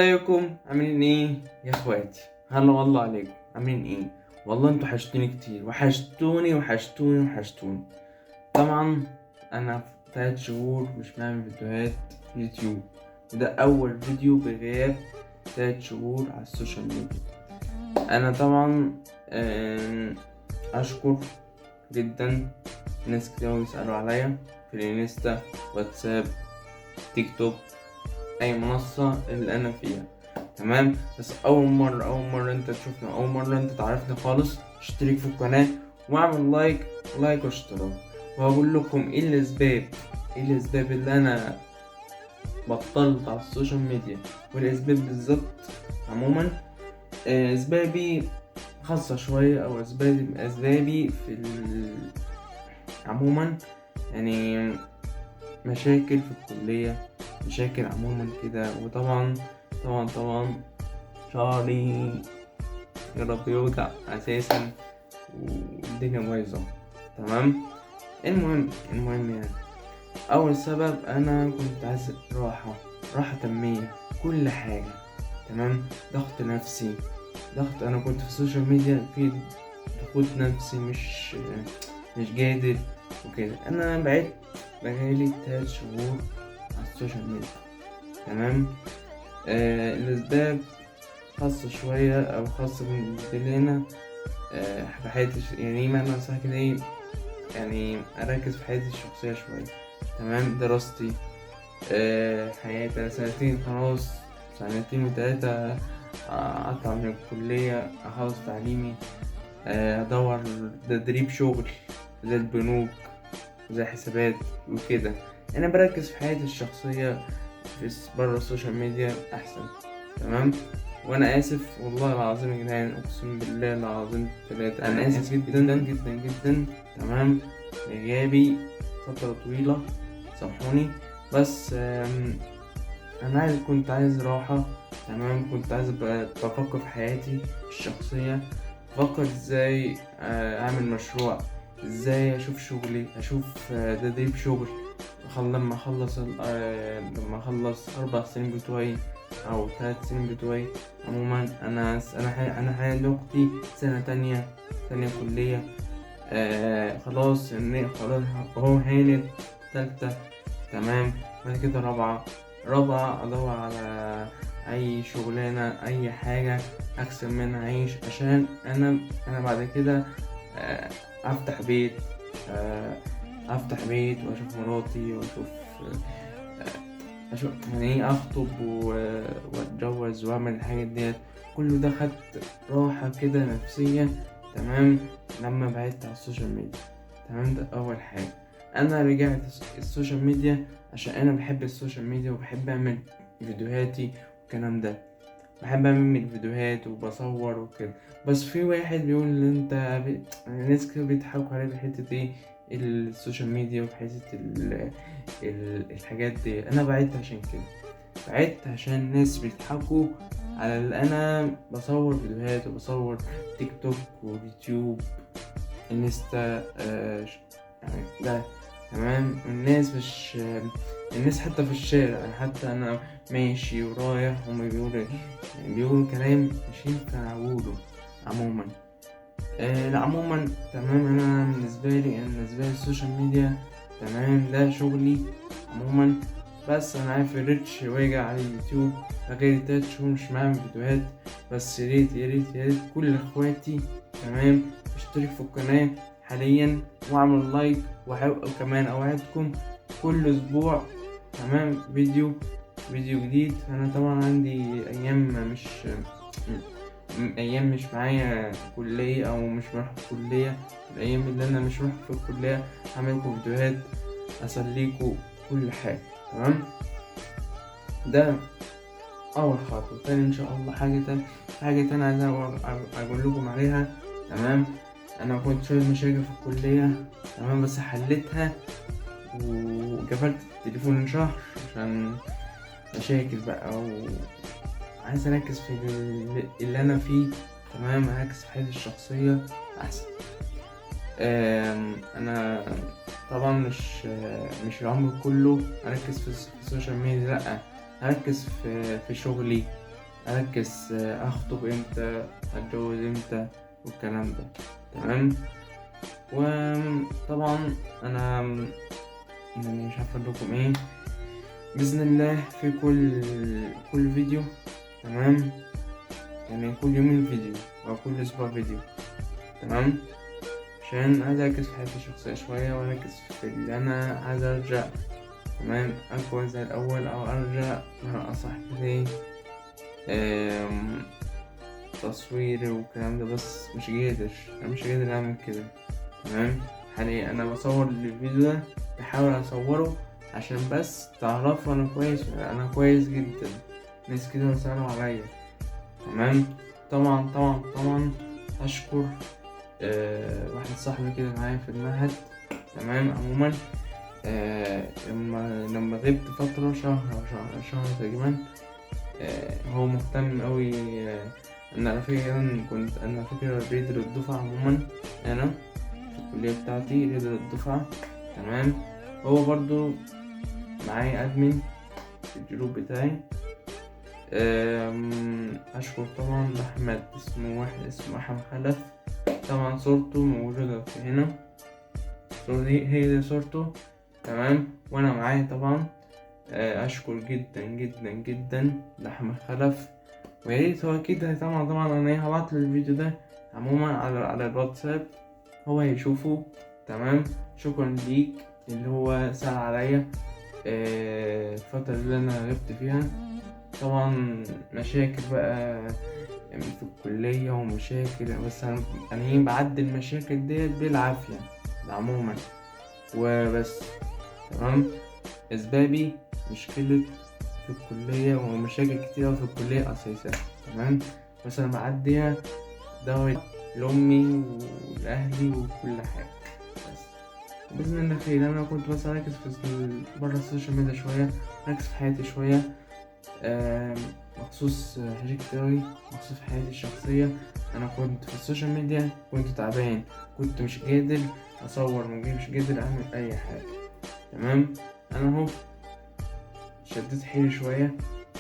ازيكم عاملين ايه يا اخواتي؟ هلا والله عليكم، عاملين ايه؟ والله انتوا حشتوني كتير، وحشتوني. طبعا انا في 3 شهور مش بعمل فيديوهات يوتيوب، وده اول فيديو بغياب 3 شهور على السوشيال ميديا. انا طبعا اشكر جدا ناس كتير بيسألوا عليا في الانستا، واتساب، تيك توك، اي منصة اللي انا فيها. تمام، بس اول مرة انت تشوفنا، اول مرة انت تعرفني خالص، اشترك في القناة واعمل لايك واشتراك. وهقول لكم ايه الاسباب اللي انا بطلت على السوشيال ميديا، والاسباب بالظبط. عموما اسبابي خاصة شوية، او اسبابي عموما يعني مشاكل في الكلية، مشاكل عموما كده. وطبعا شعري يا رب يوجع اساسا، والدنيا بايظة. تمام، المهم يعني اول سبب انا كنت عايز راحة تامة، كل حاجة تمام. ضغط نفسي، انا كنت في السوشيال ميديا في ضغوط نفسي، مش قادر وكده. انا بقالي 3 شهور على السوشيال ميديا. تمام، الاسباب خاصة شوية أو خاصة بالنسبة لي أنا، في حياتي يعني معنى صح كده إيه، يعني أركز في حياتي الشخصية شوية. تمام، دراستي، حياتي. أنا سنتين خلاص، سنتين وتلاتة أطلع من الكلية، أخلص تعليمي، أدور تدريب شغل زي البنوك، زي حسابات وكده. أنا بركز في حياتي الشخصية برا السوشيال ميديا أحسن. تمام، وانا اسف والله العظيم يا جدعان، اقسم بالله العظيم 3 انا اسف جدا. تمام، غيابي فترة طويلة، سامحوني. بس انا كنت عايز راحة. تمام، كنت عايز بفكر في حياتي الشخصية، بفكر ازاي اعمل مشروع، ازاي اشوف شغلي، اشوف تدريب شغل لما اخلص 4 سنين بتوعي او 3 سنين بتوعي. عموما انا حاليا دلوقتي سنة تانية كلية. خلاص خلاص اهو هانت تالتة. تمام، بعد كده رابعة ادور على اي شغلانة، اي حاجة اكسب منها عيش، عشان انا بعد كده افتح بيت، واشوف مراتي، اشوف يعني ايه اخطب واتجوز واعمل الحاجات ديت. كله ده خدت راحة كده نفسية. تمام، لما بعدت على السوشيال ميديا. تمام، ده اول حاجة. انا رجعت السوشيال ميديا عشان انا بحب السوشيال ميديا، وبحب اعمل فيديوهاتي والكلام ده، بحب اعمل فيديوهات وبصور وكده. بس في واحد بيقول ان ناس كده بيضحكوا عليه بحتة ايه السوشيال ميديا، وبحتة الحاجات دي. انا بعدت عشان كده، عشان الناس بيضحكوا على اللي انا بصور فيديوهات، وبصور تيك توك ويوتيوب، انستا، يعني ده. تمام، الناس حتى في الشارع، يعني حتى انا ماشي ورايح هما بيقولوا كلام مش ينفع اقوله. عموما لا، عموما تمام. انا بالنسبه لي السوشيال ميديا تمام، ده شغلي عموما. بس انا عارف الريتش واجع على اليوتيوب، بقالي 3 شهور مش بعمل فيديوهات. بس يا ريت كل اخواتي تمام اشترك في القناه حاليا واعمل لايك، وكمان اوعدكم كل اسبوع تمام فيديو جديد. انا طبعا عندي ايام مش معايا كلية، او مش بروح الكلية. الايام اللي انا مش بروح في الكلية هعملكم فيديوهات اسليكوا كل حاجة. تمام، ده اول خطوة. تاني ان شاء الله حاجة تانية عايز اقول لكم عليها. تمام، انا كنت شايف مشاكل في الكلية، تمام، بس حلتها وقفلت التليفون شهر عشان مشاكل بقى، وعايز اركز في اللي انا فيه. تمام، اركز في حياتي الشخصية احسن. انا طبعا مش العمر كله اركز في السوشيال ميديا، لا، اركز في شغلي، اركز اخطب امتى، اتجوز امتى، والكلام ده. تمام. وطبعا انا يعني مش عارف اقول لكم ايه، باذن الله في كل فيديو، تمام، يعني كل يومين فيديو او كل اسبوع فيديو، تمام، عشان عايز اركز في حياتي الشخصيه شويه، واركز في اللي انا عايز ارجع، تمام، اكون زي الاول، او ارجع مع صاحبتي تصويري والكلام ده. بس مش قادر، انا مش قادر اعمل كده، تمام. يعني انا بصور الفيديو ده، بحاول اصوره عشان بس تعرفوا انا كويس، انا كويس جدا، ناس كده بيسألوا عليا، تمام. طبعا اشكر واحد صاحبي كده معايا في المعهد، تمام. عموما لما غبت فترة شهر تقريبا، هو مهتم أوي. أنا فاكر ريدر الدفعة. عموما أنا في الكلية بتاعتي ريدر الدفعة، تمام. هو برضو معايا أدمن في الجروب بتاعي. أشكر طبعا لأحمد، واحد اسمه أحمد خلف، طبعا صورته موجودة في هنا، هي دي صورته، تمام. وأنا معايا طبعا. أشكر جدا لأحمد خلف، وياريت هو أكيد طبعا أنا هبعتله الفيديو ده عموما على الواتساب، هو هيشوفه، تمام. شكرا ليك اللي هو سأل عليا الفترة اللي أنا غبت فيها. طبعا مشاكل بقى في الكلية ومشاكل، بس أنا بعدي المشاكل ديت بالعافية عموما وبس، تمام. أسبابي مشكلة في الكلية ومشاكل كتيرة في الكلية أساسا، تمام. بس أنا بعديها دعوة لأمي ولأهلي وكل حاجة، بس بإذن الله خير. أنا كنت بس أركز في برا السوشيال ميديا شوية، أركز في حياتي شوية بخصوص حاجات كتير أوي بخصوص في حياتي الشخصية. أنا كنت في السوشيال ميديا كنت تعبان، كنت مش قادر أصور، مش قادر أعمل أي حاجة، تمام. أنا أهو شديت حيلي شوية،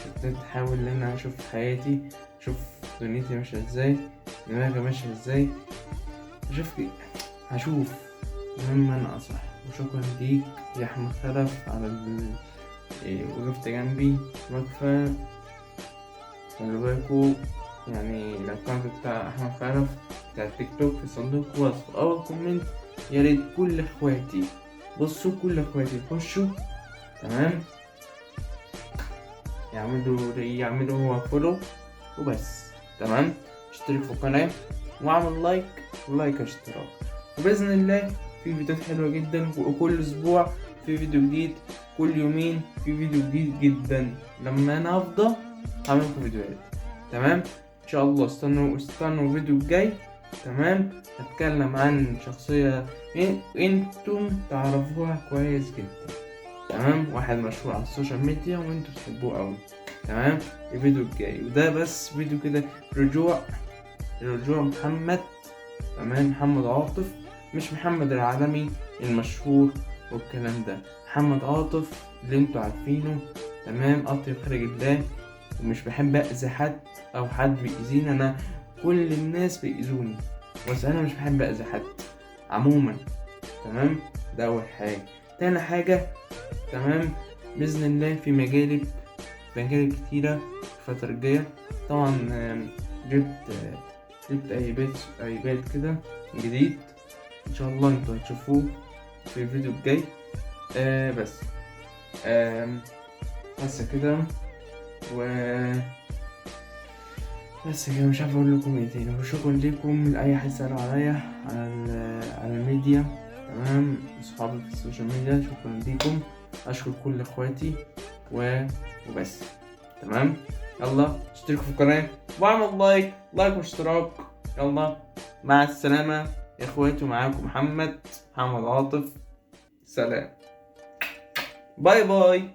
شديت أحاول إن أنا أشوف حياتي، أشوف دنيتي ماشية إزاي، دماغي ماشية إزاي، هشوف مهم أنا أصح. وشكرا ليك يا أحمد خلف على وقفت جنبي وقفة. خلي بالكوا يعني الأكونت بتاع أحمد خلف بتاع التيك توك في صندوق الوصف أول كومنت، ياريت كل إخواتي بصوا، كل إخواتي يخشوا، تمام، يعملوا هو فولو وبس، تمام. اشترك في القناة واعمل لايك اشتراك، وبإذن الله في فيديوهات حلوة جدا، وكل أسبوع في فيديو جديد، كل يومين في فيديو جديد جدا. لما أنا أفضى هعملكم فيديوهات، تمام. إن شاء الله استنوا الفيديو الجاي، تمام. هتكلم عن شخصية انتم تعرفوها كويس جدا، تمام. واحد مشهور على السوشيال ميديا وانتوا تحبوه قوي، تمام. الفيديو الجاي، وده بس فيديو كده رجوع محمد، تمام. محمد عاطف، مش محمد العالمي المشهور والكلام ده، محمد عاطف اللي انتوا عارفينه، تمام. اطيب خارج الله، ومش بحب اذي حد او حد بيأذيني، انا كل الناس بيأذوني، بس انا مش بحب اذي حد عموما، تمام. ده اول حاجه. تاني حاجه، تمام، بإذن الله في مجالب كتيرة الفترة الجاية. طبعا جبت ايباد كده جديد، ان شاء الله انتوا هتشوفوه في الفيديو الجاي. بس بس كده بس كده، مش عارف اقول لكم ايه تاني. وشكرا لكم لاي حد سأل عليا على الميديا، تمام، اصحابي في السوشيال ميديا، شكرا لكم. اشكر كل اخواتي وبس، تمام. يلا اشتركوا في القناة واعمل لايك واشتراك. يلا مع السلامة يا اخواتي، ومعاكم محمد عاطف. سلام، باي باي.